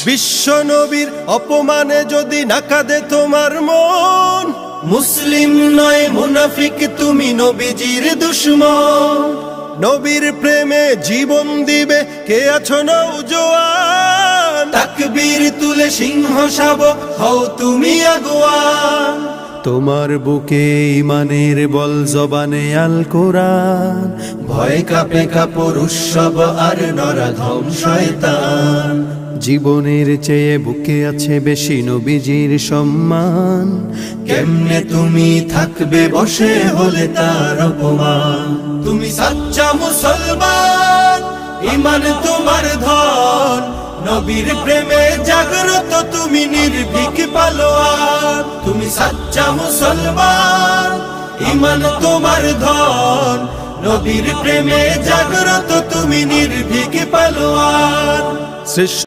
বিশ্ব নবীর অপমানে যদি না কাঁদে তোমার মন, মুসলিম নয় মুনাফিক তুমি নবীজির দুশমন। নবীর প্রেমে জীবন দিবে কে আছো নওজোয়ান, তাকবীর তুলে সিংহ শাবক হও তুমি আগুয়ান। তোমার বুকে ইমানের বল জবানে আল কোরআন, ভয় কাঁপে কাপড় উৎসব আর নরাধম শয়তান। জীবনের চেয়ে বুকে আছে বেশি নবীজির সম্মান, কেমনে তুমি থাকবে বসে হলে তার অপমান। তুমি সাচ্চা মুসলমান, ইমান তোমার ধন, নবীর প্রেমে জাগ্রত তুমি নির্ভীক পালোয়ান। তুমি সাচ্চা মুসলমান, ইমান তোমার ধন, নবীর প্রেমে জাগ্রত তুমি নির্ভীক পালোয়ান।